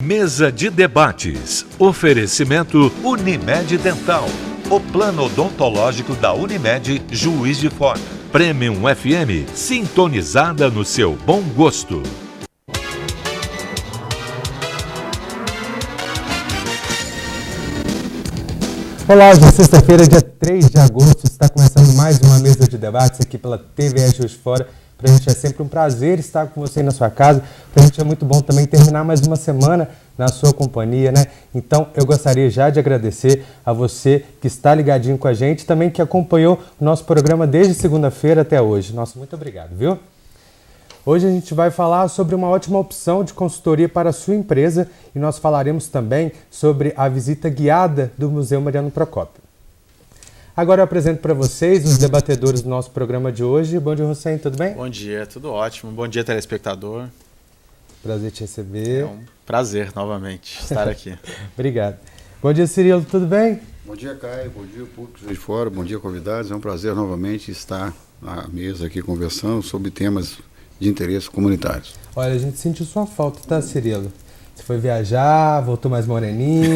Mesa de debates. Oferecimento Unimed Dental. O plano odontológico da Unimed Juiz de Fora. Premium FM, sintonizada no seu bom gosto. Olá, hoje é sexta-feira, dia 3 de agosto, está começando mais uma mesa de debates aqui pela TVE Juiz de Fora. Para a gente é sempre um prazer estar com você aí na sua casa. Para a gente é muito bom também terminar mais uma semana na sua companhia, né? Então, eu gostaria já de agradecer a você que está ligadinho com a gente, também que acompanhou o nosso programa desde segunda-feira até hoje. Nossa, muito obrigado, viu? Hoje a gente vai falar sobre uma ótima opção de consultoria para a sua empresa e nós falaremos também sobre a visita guiada do Museu Mariano Procópio. Agora eu apresento para vocês os debatedores do nosso programa de hoje. Bom dia, Hussein, tudo bem? Bom dia, tudo ótimo. Bom dia, telespectador. Prazer te receber. É um prazer novamente estar aqui. Obrigado. Bom dia, Cirilo, tudo bem? Bom dia, Caio. Bom dia, público de fora. Bom dia, convidados. É um prazer novamente estar na mesa aqui conversando sobre temas de interesse comunitários. Olha, a gente sentiu sua falta, tá, Cirilo? Você foi viajar, voltou mais moreninho.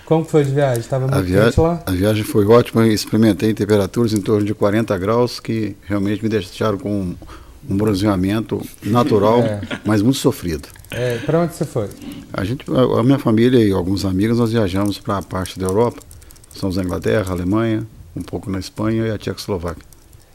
Como foi de viagem? Estava muito quente lá? A viagem foi ótima. Experimentei temperaturas em torno de 40 graus que realmente me deixaram com um bronzeamento natural, mas muito sofrido. Para onde você foi? A minha família e alguns amigos, nós viajamos para a parte da Europa. Somos na Inglaterra, Alemanha, um pouco na Espanha e a Tchecoslováquia.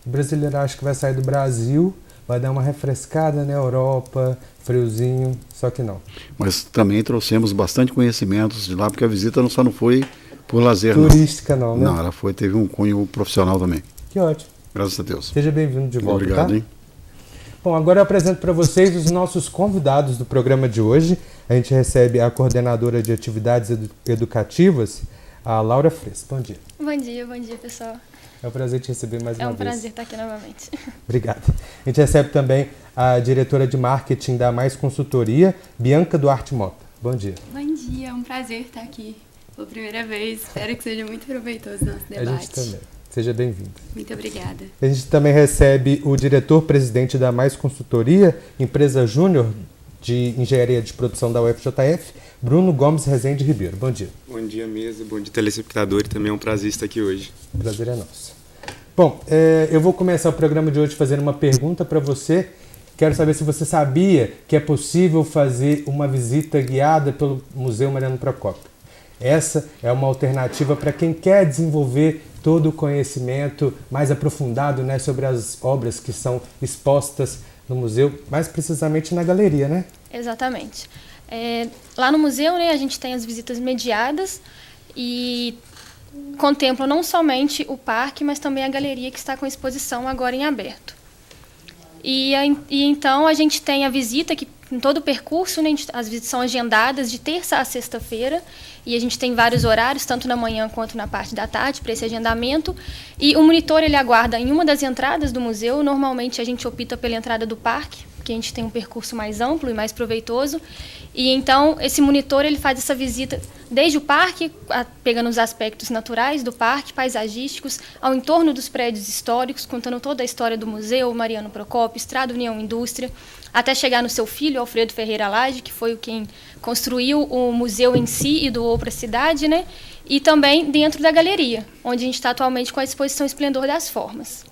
O brasileiro acho que vai sair do Brasil, vai dar uma refrescada na Europa, friozinho, só que não. Mas também trouxemos bastante conhecimentos de lá, porque a visita só não foi por lazer, turística não, né? Não, ela teve um cunho profissional também. Que ótimo. Graças a Deus. Seja bem-vindo de volta, obrigado, tá? Hein? Bom, agora eu apresento para vocês os nossos convidados do programa de hoje. A gente recebe a coordenadora de atividades educativas, a Laura Fresco. Bom dia. Bom dia, pessoal. É um prazer te receber mais uma vez. É um prazer estar aqui novamente. Obrigado. A gente recebe também a diretora de marketing da Mais Consultoria, Bianca Duarte Mota. Bom dia. Bom dia, é um prazer estar aqui pela primeira vez. Espero que seja muito proveitoso o nosso debate. A gente também. Seja bem-vindo. Muito obrigada. A gente também recebe o diretor-presidente da Mais Consultoria, empresa júnior de engenharia de produção da UFJF, Bruno Gomes Rezende Ribeiro. Bom dia. Bom dia, mesa. Bom dia, telespectador. E também é um prazer estar aqui hoje. O prazer é nosso. Bom, eu vou começar o programa de hoje fazendo uma pergunta para você. Quero saber se você sabia que é possível fazer uma visita guiada pelo Museu Mariano Procópio. Essa é uma alternativa para quem quer desenvolver todo o conhecimento mais aprofundado, né, sobre as obras que são expostas no museu, mais precisamente na galeria, né? Exatamente. Lá no museu, né, a gente tem as visitas mediadas e contemplam não somente o parque, mas também a galeria que está com exposição agora em aberto. E então a gente tem a visita que em todo o percurso, né, as visitas são agendadas de terça a sexta-feira e a gente tem vários horários, tanto na manhã quanto na parte da tarde, para esse agendamento. E o monitor ele aguarda em uma das entradas do museu. Normalmente a gente opta pela entrada do parque, porque a gente tem um percurso mais amplo e mais proveitoso. E então esse monitor ele faz essa visita desde o parque, pegando os aspectos naturais do parque, paisagísticos, ao entorno dos prédios históricos, contando toda a história do museu, Mariano Procópio, Estrada União Indústria, até chegar no seu filho, Alfredo Ferreira Lage, que foi quem construiu o museu em si e doou para a cidade, né? E também dentro da galeria, onde a gente está atualmente com a exposição Esplendor das Formas.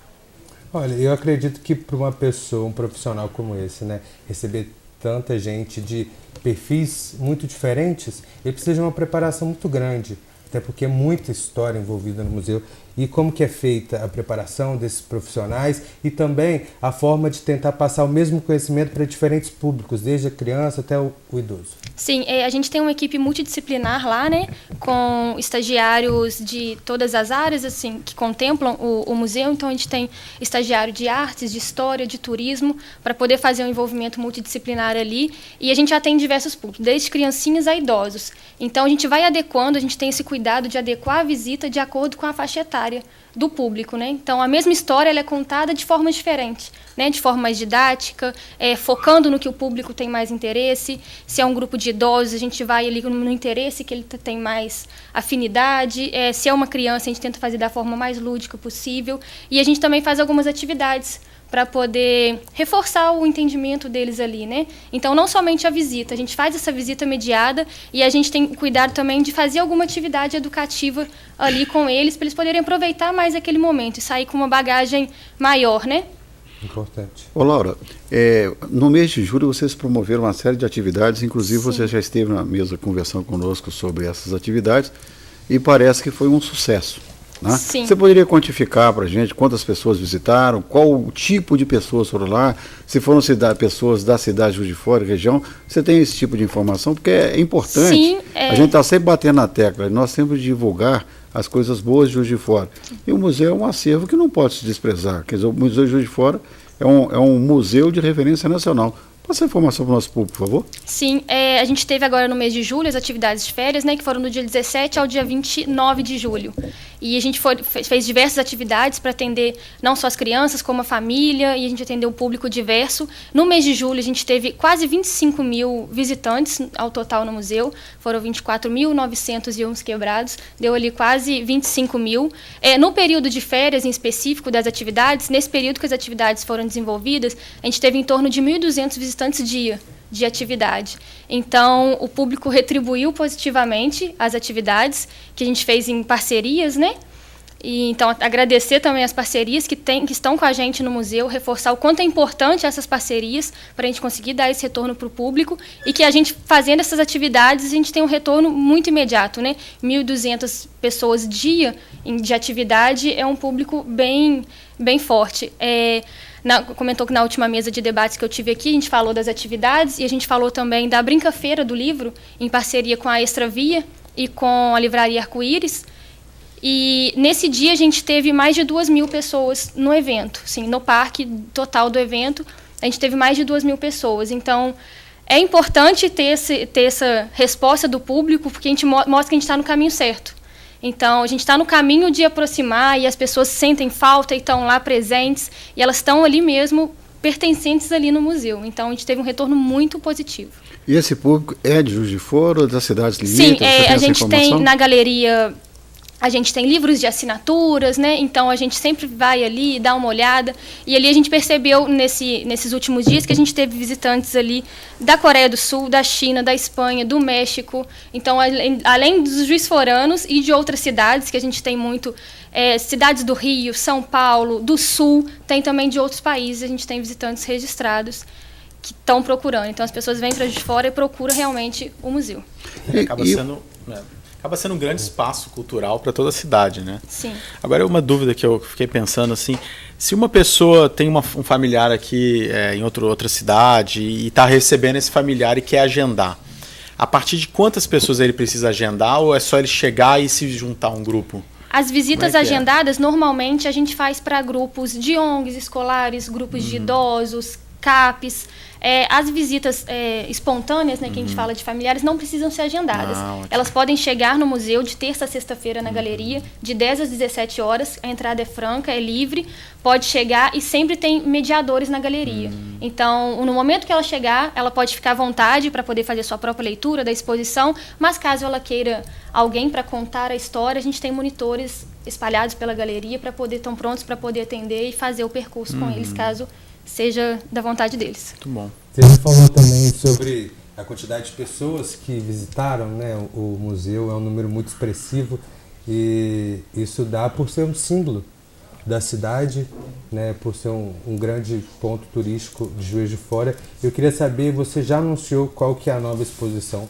Olha, eu acredito que para uma pessoa, um profissional como esse, né, receber tanta gente de perfis muito diferentes, ele precisa de uma preparação muito grande, até porque é muita história envolvida no museu. E como que é feita a preparação desses profissionais e também a forma de tentar passar o mesmo conhecimento para diferentes públicos, desde a criança até o idoso? Sim, a gente tem uma equipe multidisciplinar lá, né, com estagiários de todas as áreas, assim, que contemplam o museu. Então a gente tem estagiário de artes, de história, de turismo, para poder fazer um envolvimento multidisciplinar ali. E a gente atende diversos públicos, desde criancinhas a idosos. Então a gente vai adequando, a gente tem esse cuidado de adequar a visita de acordo com a faixa etária do público, né? Então a mesma história ela é contada de forma diferente, né? De forma mais didática, focando no que o público tem mais interesse. Se é um grupo de idosos, a gente vai ali no interesse que ele tem mais afinidade. Se é uma criança, a gente tenta fazer da forma mais lúdica possível. E a gente também faz algumas atividades para poder reforçar o entendimento deles ali, né? Então, não somente a visita, a gente faz essa visita mediada e a gente tem cuidado também de fazer alguma atividade educativa ali com eles, para eles poderem aproveitar mais aquele momento e sair com uma bagagem maior, né? Importante. Ô Laura, no mês de julho vocês promoveram uma série de atividades, inclusive você já esteve na mesa conversando conosco sobre essas atividades e parece que foi um sucesso. Né? Sim. Você poderia quantificar para a gente quantas pessoas visitaram, qual o tipo de pessoas foram lá, se foram pessoas da cidade de Juiz de Fora, região, você tem esse tipo de informação? Porque é importante, Sim, a gente está sempre batendo na tecla, nós temos de divulgar as coisas boas de Juiz de Fora. E o museu é um acervo que não pode se desprezar, quer dizer, o Museu de Juiz de Fora é um museu de referência nacional. Passa a informação para o nosso público, por favor. Sim, a gente teve agora no mês de julho as atividades de férias, né, que foram do dia 17 ao dia 29 de julho. E a gente fez diversas atividades para atender não só as crianças, como a família, e a gente atendeu um público diverso. No mês de julho, a gente teve quase 25 mil visitantes ao total no museu, foram 24.900 e uns quebrados, deu ali quase 25 mil. No período de férias, em específico, das atividades, nesse período que as atividades foram desenvolvidas, a gente teve em torno de 1.200 visitantes dia de atividade. Então, o público retribuiu positivamente as atividades que a gente fez em parcerias, né? E, então, agradecer também as parcerias que estão com a gente no museu, reforçar o quanto é importante essas parcerias para a gente conseguir dar esse retorno para o público e que a gente, fazendo essas atividades, a gente tem um retorno muito imediato, né? 1.200 pessoas dia de atividade é um público bem forte. Comentou que na última mesa de debates que eu tive aqui, a gente falou das atividades e a gente falou também da Brinca-feira do livro, em parceria com a Extravia e com a Livraria Arco-Íris. E nesse dia a gente teve mais de 2.000 pessoas no evento, sim, no parque total do evento, a gente teve mais de 2.000 pessoas. Então, é importante ter essa resposta do público, porque a gente mostra que a gente está no caminho certo. Então, a gente está no caminho de aproximar e as pessoas sentem falta e estão lá presentes e elas estão ali mesmo, pertencentes ali no museu. Então, a gente teve um retorno muito positivo. E esse público é de Juiz de Fora ou das cidades limítrofes? Sim, a gente tem na galeria... A gente tem livros de assinaturas, né? Então a gente sempre vai ali, dá uma olhada. E ali a gente percebeu nesses últimos dias que a gente teve visitantes ali da Coreia do Sul, da China, da Espanha, do México. Então, além dos juiz-foranos e de outras cidades, que a gente tem muito, cidades do Rio, São Paulo, do Sul, tem também de outros países, a gente tem visitantes registrados que estão procurando. Então as pessoas vêm para Juiz de Fora e procuram realmente o museu. Acaba sendo um grande espaço cultural para toda a cidade, né? Sim. Agora, uma dúvida que eu fiquei pensando, assim, se uma pessoa tem um familiar aqui em outra cidade e está recebendo esse familiar e quer agendar, a partir de quantas pessoas ele precisa agendar ou é só ele chegar e se juntar a um grupo? As visitas agendadas, normalmente, a gente faz para grupos de ONGs escolares, grupos de idosos, CAPs. As visitas espontâneas, né, que a gente fala de familiares, não precisam ser agendadas. Elas podem chegar no museu de terça a sexta-feira na galeria, de 10 às 17 horas, a entrada é franca, é livre, pode chegar e sempre tem mediadores na galeria. Então, no momento que ela chegar, ela pode ficar à vontade para poder fazer sua própria leitura da exposição, mas caso ela queira alguém para contar a história, a gente tem monitores espalhados pela galeria para poder estão prontos para poder atender e fazer o percurso com eles, caso seja da vontade deles. Muito bom. Você já falou também sobre a quantidade de pessoas que visitaram, né, o museu, é um número muito expressivo e isso dá por ser um símbolo da cidade, né, por ser um grande ponto turístico de Juiz de Fora. Eu queria saber, você já anunciou qual que é a nova exposição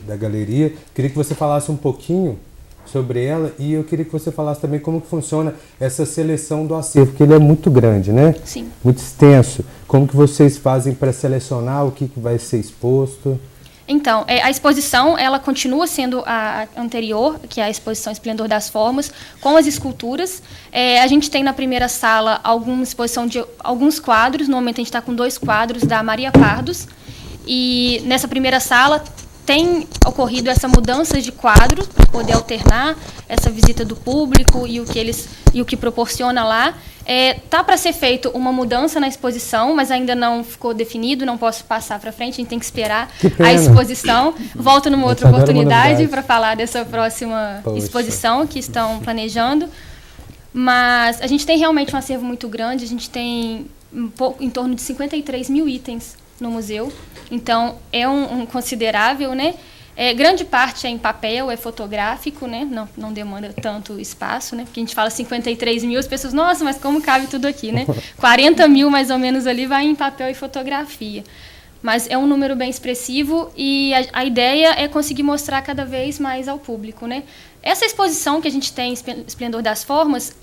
da galeria. Queria que você falasse um pouquinho sobre ela e eu queria que você falasse também como que funciona essa seleção do acervo, porque ele é muito grande, né? Sim. Muito extenso. Como que vocês fazem para selecionar o que vai ser exposto? Então, a exposição, ela continua sendo a anterior, que é a exposição Esplendor das Formas, com as esculturas. A gente tem na primeira sala alguma exposição de alguns quadros, no momento a gente está com 2 quadros da Maria Pardos, e nessa primeira sala tem ocorrido essa mudança de quadro para poder alternar essa visita do público e o que proporciona lá. Tá para ser feito uma mudança na exposição, mas ainda não ficou definido, não posso passar para frente, a gente tem que esperar a exposição. Volto numa outra oportunidade para falar dessa próxima exposição que estão planejando. Mas a gente tem realmente um acervo muito grande, a gente tem em torno de 53 mil itens no museu, então é um considerável, né? Grande parte é em papel, é fotográfico, né? Não demanda tanto espaço, né? Porque a gente fala 53 mil, as pessoas, nossa, mas como cabe tudo aqui, né? 40 mil mais ou menos ali vai em papel e fotografia. Mas é um número bem expressivo e a ideia é conseguir mostrar cada vez mais ao público, né? Essa exposição que a gente tem, Esplendor das Formas,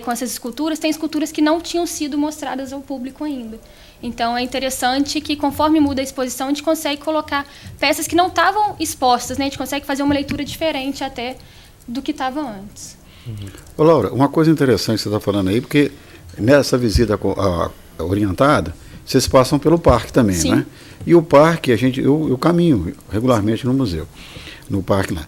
com essas esculturas, tem esculturas que não tinham sido mostradas ao público ainda. Então, é interessante que, conforme muda a exposição, a gente consegue colocar peças que não estavam expostas, né? A gente consegue fazer uma leitura diferente até do que estava antes. Ô, Laura, uma coisa interessante que você está falando aí, porque nessa visita orientada, vocês passam pelo parque também, Sim. né? E o parque, eu caminho regularmente no museu, no parque lá.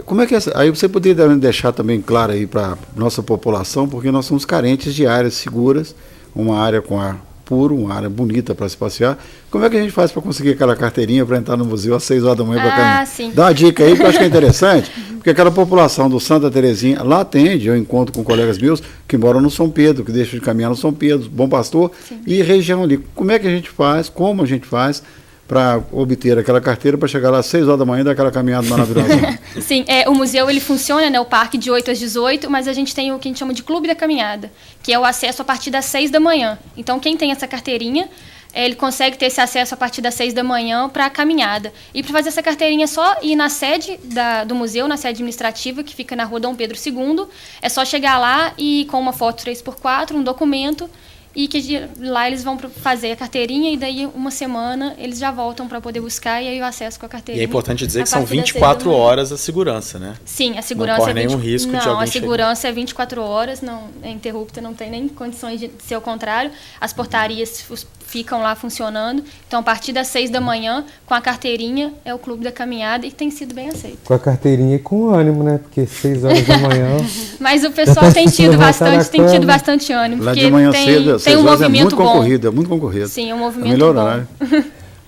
Como é que aí você poderia deixar também claro aí para a nossa população, porque nós somos carentes de áreas seguras, uma área com ar puro, uma área bonita para se passear. Como é que a gente faz para conseguir aquela carteirinha para entrar no museu às 6 horas da manhã para caminhar? Sim. Dá uma dica aí, que eu acho que é interessante, porque aquela população do Santa Terezinha, lá atende, eu encontro com colegas meus que moram no São Pedro, que deixam de caminhar no São Pedro, Bom Pastor, sim, e região ali. Como é que a gente faz, como a gente faz para obter aquela carteira para chegar lá às 6 horas da manhã e dar aquela caminhada maravilhosa? Sim, o museu ele funciona, né, o parque de 8 às 18, mas a gente tem o que a gente chama de Clube da Caminhada, que é o acesso a partir das 6 da manhã. Então, quem tem essa carteirinha, ele consegue ter esse acesso a partir das 6 da manhã para a caminhada. E para fazer essa carteirinha é só ir na sede do museu, na sede administrativa, que fica na Rua Dom Pedro II. É só chegar lá e com uma foto 3x4, um documento, e que lá eles vão fazer a carteirinha e daí uma semana eles já voltam para poder buscar e aí o acesso com a carteirinha. E é importante dizer que são 24 horas a segurança, né? Sim, a segurança não corre nenhum risco de alguém Não, a segurança é 24 horas, não é interrupta, não tem nem condições de ser o contrário. As portarias ficam lá funcionando. Então, a partir das 6 da manhã, com a carteirinha, é o Clube da Caminhada e tem sido bem aceito. Com a carteirinha e com ânimo, né? Porque 6 horas da manhã... Mas o pessoal tem tido bastante ânimo. Lá porque de manhã cedo, tem um movimento bom. É muito concorrido. Sim, é um movimento melhor bom. horário.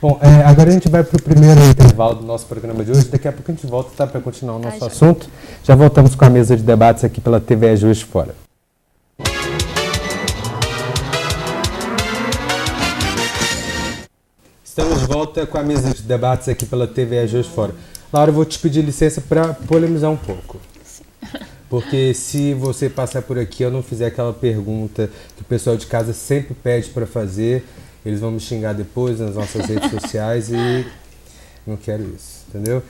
Bom, agora a gente vai para o primeiro intervalo do nosso programa de hoje. Daqui a pouco a gente volta, tá, para continuar o nosso assunto. Já voltamos com a mesa de debates aqui pela TV Juiz de Fora. Estamos de volta com a mesa de debates aqui pela TV Juiz de Fora. Laura, eu vou te pedir licença para polemizar um pouco. Porque se você passar por aqui, eu não fizer aquela pergunta que o pessoal de casa sempre pede para fazer, eles vão me xingar depois nas nossas redes sociais e não quero isso, entendeu?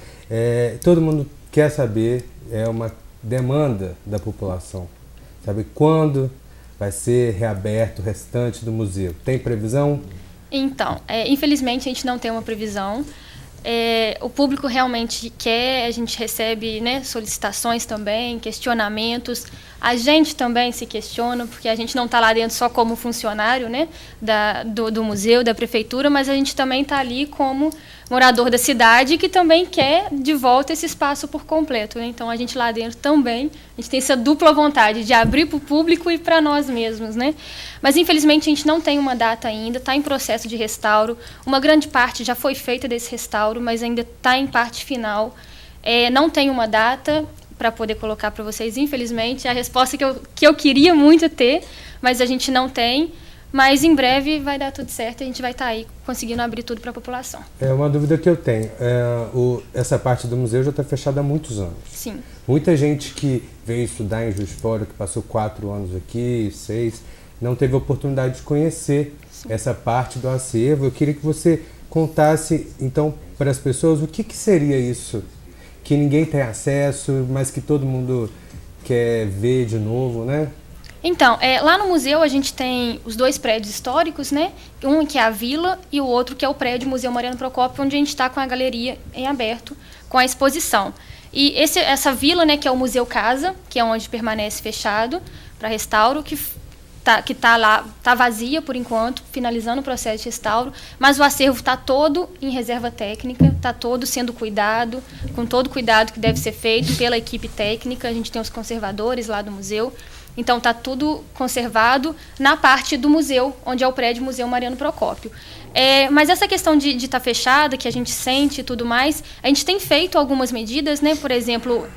Todo mundo quer saber, é uma demanda da população, sabe quando vai ser reaberto o restante do museu? Tem previsão? Então, infelizmente a gente não tem uma previsão. O público realmente quer, a gente recebe, né, solicitações também, questionamentos. A gente também se questiona, porque a gente não está lá dentro só como funcionário, né, do museu, da prefeitura, mas a gente também está ali como morador da cidade que também quer de volta esse espaço por completo, né? Então, a gente lá dentro também, a gente tem essa dupla vontade de abrir para o público e para nós mesmos, né? Mas, infelizmente, a gente não tem uma data ainda, está em processo de restauro. Uma grande parte já foi feita desse restauro, mas ainda está em parte final. Não tem uma data para poder colocar para vocês, infelizmente. A resposta que eu queria muito ter, mas a gente não tem. Mas em breve vai dar tudo certo e a gente vai estar aí conseguindo abrir tudo para a população. É uma dúvida que eu tenho. Essa parte do museu já está fechada há muitos anos. Sim. Muita gente que veio estudar em Juiz de Fora, que passou 4 anos aqui, 6, não teve a oportunidade de conhecer essa parte do acervo. Eu queria que você contasse, então, para as pessoas o que seria isso, que ninguém tem acesso, mas que todo mundo quer ver de novo, né? Então, lá no museu a gente tem os 2 prédios históricos, né? Um que é a Vila e o outro que é o prédio Museu Mariano Procópio, onde a gente está com a galeria em aberto, com a exposição. E essa vila, né, que é o Museu Casa, que é onde permanece fechado para restauro, que está lá, está vazia por enquanto, finalizando o processo de restauro, mas o acervo está todo em reserva técnica, está todo sendo cuidado, com todo o cuidado que deve ser feito pela equipe técnica. A gente tem os conservadores lá do museu. Então está tudo conservado na parte do museu, onde é o prédio Museu Mariano Procópio. Mas essa questão de estar fechada, que a gente sente e tudo mais, a gente tem feito algumas medidas, né? Por exemplo,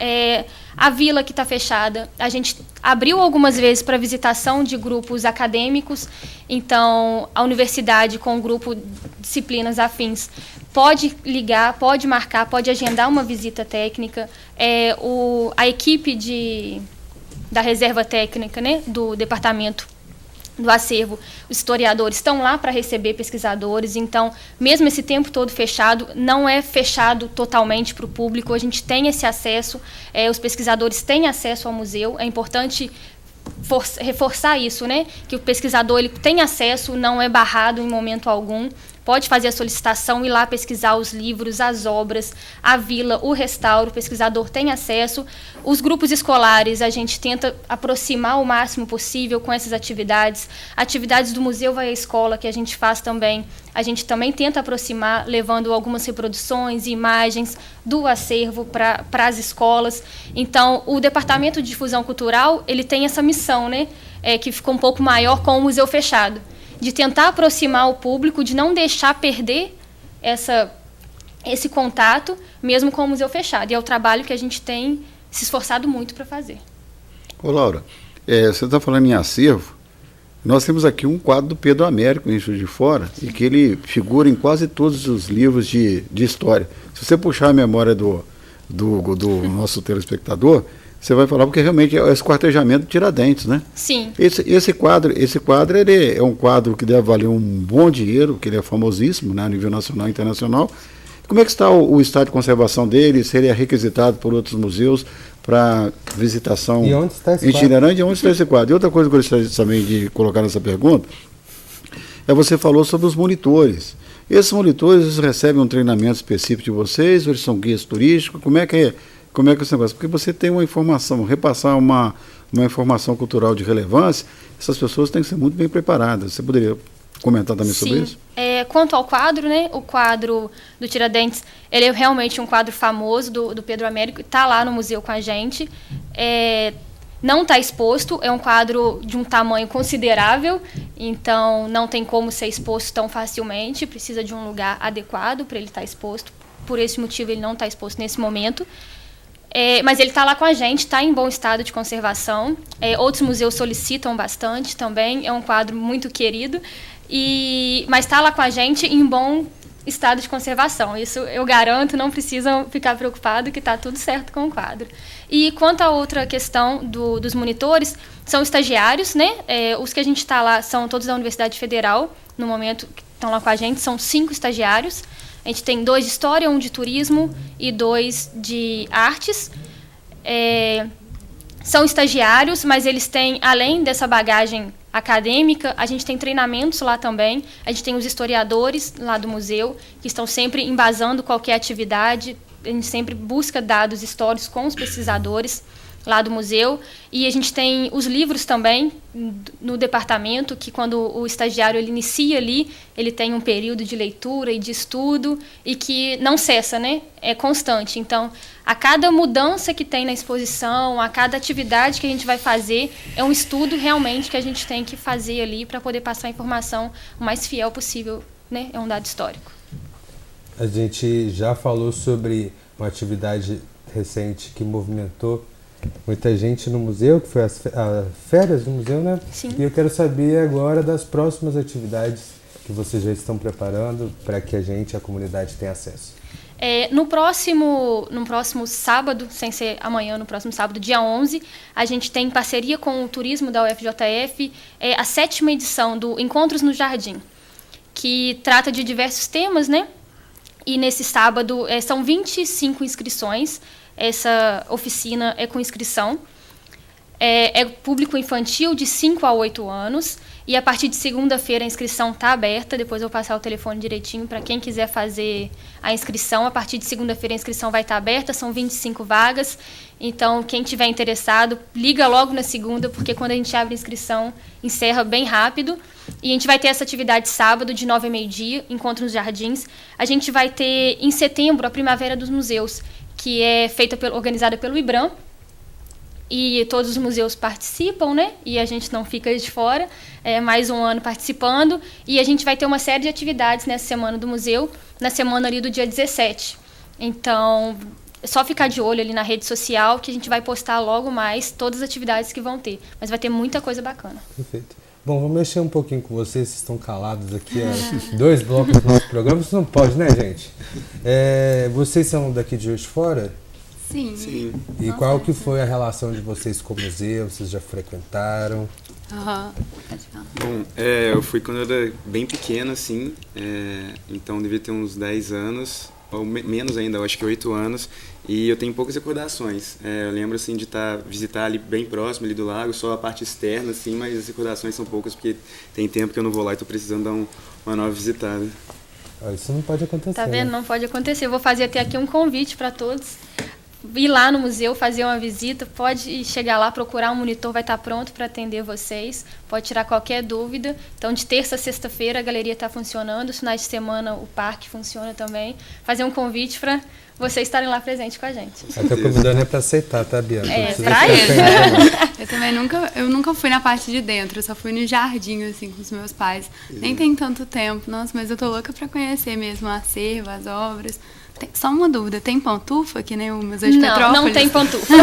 a vila que está fechada, a gente abriu algumas vezes para visitação de grupos acadêmicos, então a universidade com o grupo disciplinas afins pode ligar, pode marcar, pode agendar uma visita técnica. A equipe da reserva técnica, né, do departamento do acervo, os historiadores estão lá para receber pesquisadores, então, mesmo esse tempo todo fechado, não é fechado totalmente para o público, a gente tem esse acesso, os pesquisadores têm acesso ao museu, é importante reforçar isso, né, que o pesquisador ele tem acesso, não é barrado em momento algum, pode fazer a solicitação, ir lá pesquisar os livros, as obras, a vila, o restauro, o pesquisador tem acesso. Os grupos escolares, a gente tenta aproximar o máximo possível com essas atividades. Atividades do Museu Vai à Escola, que a gente faz também, a gente também tenta aproximar, levando algumas reproduções, imagens do acervo para as escolas. Então, o Departamento de Difusão Cultural, ele tem essa missão, né, que ficou um pouco maior com o museu fechado, de tentar aproximar o público, de não deixar perder esse contato, mesmo com o museu fechado. E é o trabalho que a gente tem se esforçado muito para fazer. Ô Laura, você está falando em acervo, nós temos aqui um quadro do Pedro Américo, em Juiz de Fora, e que ele figura em quase todos os livros de história. Se você puxar a memória do nosso telespectador, você vai falar, porque realmente é o esquartejamento de Tiradentes, né? Sim. Esse quadro ele é um quadro que deve valer um bom dinheiro, que ele é famosíssimo, né, a nível nacional e internacional. Como é que está o estado de conservação dele? Se ele é requisitado por outros museus para visitação itinerante? E onde está esse quadro? E outra coisa que eu gostaria também de colocar nessa pergunta, você falou sobre os monitores. Esses monitores, eles recebem um treinamento específico de vocês, ou eles são guias turísticos? Como é que é esse negócio? Porque você tem uma informação, repassar uma informação cultural de relevância, essas pessoas têm que ser muito bem preparadas. Você poderia comentar também sobre isso? Quanto ao quadro, né, o quadro do Tiradentes, ele é realmente um quadro famoso do Pedro Américo, está lá no museu com a gente. Não está exposto, é um quadro de um tamanho considerável, então não tem como ser exposto tão facilmente, precisa de um lugar adequado para ele estar exposto. Por esse motivo, ele não está exposto nesse momento. Mas ele está lá com a gente, está em bom estado de conservação. Outros museus solicitam bastante também, é um quadro muito querido, mas está lá com a gente em bom estado de conservação. Isso eu garanto, não precisam ficar preocupados que está tudo certo com o quadro. E quanto à outra questão dos monitores, são estagiários, né? Os que a gente está lá são todos da Universidade Federal, no momento que estão lá com a gente, são 5 estagiários. A gente tem 2 de História, 1 de Turismo e 2 de Artes. São estagiários, mas eles têm, além dessa bagagem acadêmica, a gente tem treinamentos lá também. A gente tem os historiadores lá do museu, que estão sempre embasando qualquer atividade. A gente sempre busca dados históricos com os pesquisadores lá do museu. E a gente tem os livros também no departamento, que quando o estagiário ele inicia ali, ele tem um período de leitura e de estudo, e que não cessa, né? É constante. Então, a cada mudança que tem na exposição, a cada atividade que a gente vai fazer, é um estudo realmente que a gente tem que fazer ali para poder passar a informação o mais fiel possível, né? É um dado histórico. A gente já falou sobre uma atividade recente que movimentou muita gente no museu, que foi as férias do museu, né? Sim. E eu quero saber agora das próximas atividades que vocês já estão preparando para que a comunidade tenha acesso. No próximo sábado, sem ser amanhã, no próximo sábado, dia 11, a gente tem, em parceria com o Turismo da UFJF, a 7ª edição do Encontros no Jardim, que trata de diversos temas, né? E nesse sábado são 25 inscrições. Essa oficina é com inscrição. É público infantil de 5 a 8 anos. E a partir de segunda-feira a inscrição está aberta. Depois eu vou passar o telefone direitinho para quem quiser fazer a inscrição. A partir de segunda-feira a inscrição vai estar aberta. São 25 vagas. Então, quem tiver interessado, liga logo na segunda, porque quando a gente abre a inscrição, encerra bem rápido. E a gente vai ter essa atividade sábado, de 9 a meio-dia, Encontro nos Jardins. A gente vai ter, em setembro, a Primavera dos Museus, que é organizada pelo IBRAM. e todos os museus participam, né? E a gente não fica de fora, mais um ano participando, e a gente vai ter uma série de atividades nessa semana do museu, na semana ali do dia 17. Então, é só ficar de olho ali na rede social, que a gente vai postar logo mais todas as atividades que vão ter, mas vai ter muita coisa bacana. Perfeito. Bom, vou mexer um pouquinho com vocês estão calados aqui, 2 blocos do nosso programa, isso não pode, né, gente? Vocês são daqui de Juiz de Fora? Sim. Sim. E qual que foi a relação de vocês com o museu? Vocês já frequentaram? Bom, eu fui quando eu era bem pequeno, assim, então devia ter uns 10 anos, ou menos ainda, eu acho que 8 anos, e eu tenho poucas recordações. Eu lembro, assim, de visitar ali bem próximo, ali do lago, só a parte externa, assim, mas as recordações são poucas, porque tem tempo que eu não vou lá e estou precisando dar uma nova visitada. Isso não pode acontecer. Tá vendo? Né? Não pode acontecer. Eu vou fazer até aqui um convite para todos. Ir lá no museu, fazer uma visita, pode chegar lá, procurar um monitor, vai estar pronto para atender vocês, pode tirar qualquer dúvida. Então, de terça a sexta-feira a galeria está funcionando, os finais de semana o parque funciona também. Fazer um convite para vocês estarem lá presentes com a gente. Até convidando para aceitar, tá, Bianca? Pra ele. Eu também nunca fui na parte de dentro, eu só fui no jardim, assim, com os meus pais. Nem tem tanto tempo, nossa, mas eu tô louca para conhecer mesmo o acervo, as obras. Só uma dúvida, tem pantufa que nem o Museu de Petrópolis? Não tem pantufa.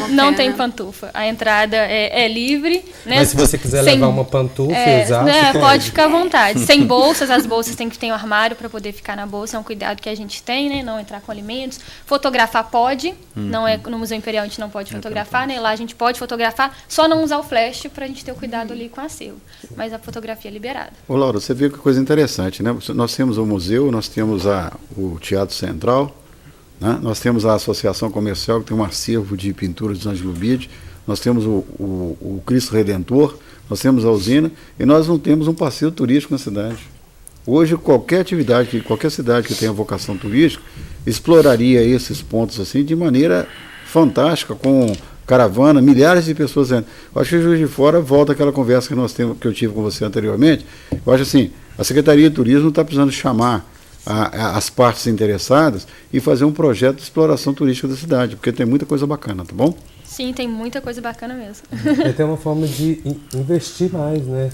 Não tem pantufa. A entrada é livre. Né? Mas se você quiser levar uma pantufa e usar, pode ficar à vontade. Sem bolsas, as bolsas tem que ter um armário para poder ficar na bolsa, é um cuidado que a gente tem, né? Não entrar com alimentos. Fotografar pode, não é no Museu Imperial a gente não pode fotografar, né? Lá a gente pode fotografar, só não usar o flash para a gente ter o cuidado ali com o acervo. Mas a fotografia é liberada. Ô Laura, você viu que coisa interessante, né? Nós temos o museu, nós temos o Teatro Central, né? Nós temos a Associação Comercial, que tem um acervo de pinturas de Ângelo Bide, nós temos o Cristo Redentor, nós temos a usina, e nós não temos um passeio turístico na cidade. Hoje, qualquer cidade que tenha vocação turística, exploraria esses pontos assim de maneira fantástica, com caravana, milhares de pessoas dentro. Eu acho que Juiz de Fora volta àquela conversa que eu tive com você anteriormente. Eu acho assim, a Secretaria de Turismo está precisando chamar as partes interessadas e fazer um projeto de exploração turística da cidade, porque tem muita coisa bacana, tá bom? Sim, tem muita coisa bacana mesmo. É até uma forma de investir mais, né,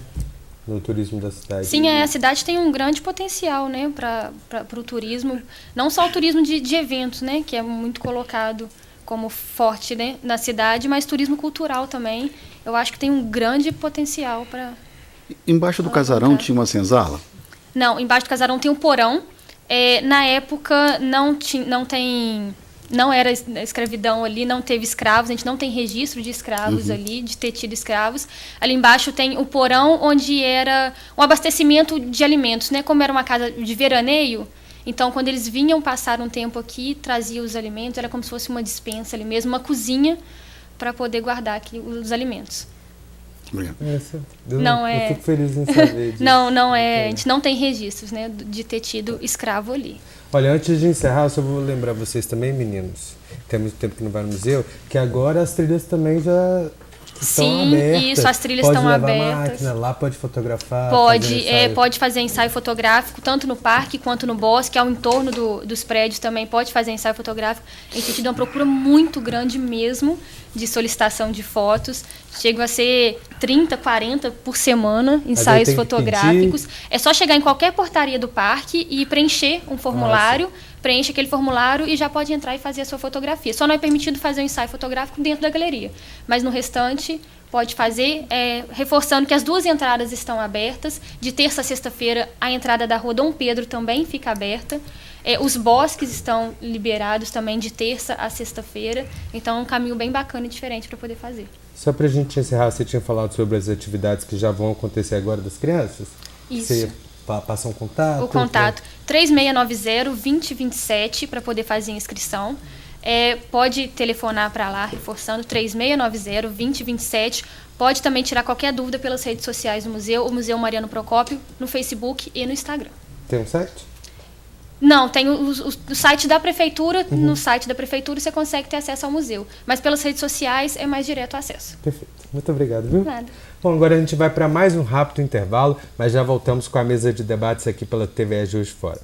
no turismo da cidade. Sim, a cidade tem um grande potencial, né, para o turismo, não só o turismo de eventos, né, que é muito colocado como forte, né, na cidade, mas turismo cultural também. Eu acho que tem um grande potencial para... Embaixo do casarão tinha uma senzala? Não, embaixo do casarão tem um porão. Na época não era escravidão ali, não teve escravos, a gente não tem registro de escravos ali, de ter tido escravos. Ali embaixo tem o porão, onde era um abastecimento de alimentos, né? Como era uma casa de veraneio, então quando eles vinham passar um tempo aqui, traziam os alimentos, era como se fosse uma despensa ali mesmo, uma cozinha para poder guardar aqui os alimentos. Eu fico feliz em saber disso. A gente não tem registros, né, de ter tido escravo ali. Olha, antes de encerrar, eu só vou lembrar vocês também, meninos, que há muito tempo que não vai no museu, que agora as trilhas também já estão abertas. Sim, isso, as trilhas estão abertas. Pode levar máquina lá, pode fotografar. Pode fazer ensaio fotográfico, tanto no parque quanto no bosque, ao entorno dos prédios também pode fazer ensaio fotográfico. A gente tem tido uma procura muito grande mesmo de solicitação de fotos. Chegam a ser 30, 40 por semana, ensaios fotográficos. É só chegar em qualquer portaria do parque e preencher um formulário, preenche aquele formulário e já pode entrar e fazer a sua fotografia. Só não é permitido fazer um ensaio fotográfico dentro da galeria, mas no restante pode fazer, reforçando que as 2 entradas estão abertas. De terça a sexta-feira, a entrada da Rua Dom Pedro também fica aberta. Os bosques estão liberados também de terça a sexta-feira. Então, é um caminho bem bacana e diferente para poder fazer. Só para a gente encerrar, você tinha falado sobre as atividades que já vão acontecer agora das crianças? Isso. Você passa um contato? O contato 3690-2027 para poder fazer a inscrição. Pode telefonar para lá, reforçando, 3690-2027. Pode também tirar qualquer dúvida pelas redes sociais do museu, o Museu Mariano Procópio, no Facebook e no Instagram. Tem um site? Não, tem o site da prefeitura. No site da prefeitura você consegue ter acesso ao museu. Mas pelas redes sociais é mais direto o acesso. Perfeito. Muito obrigado, viu? Nada. Bom, agora a gente vai para mais um rápido intervalo, mas já voltamos com a mesa de debates aqui pela TVE Juiz de Fora.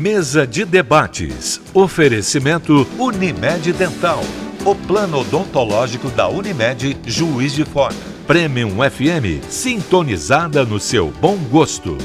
Mesa de debates. Oferecimento Unimed Dental. O plano odontológico da Unimed Juiz de Fora. Premium FM, sintonizada no seu bom gosto.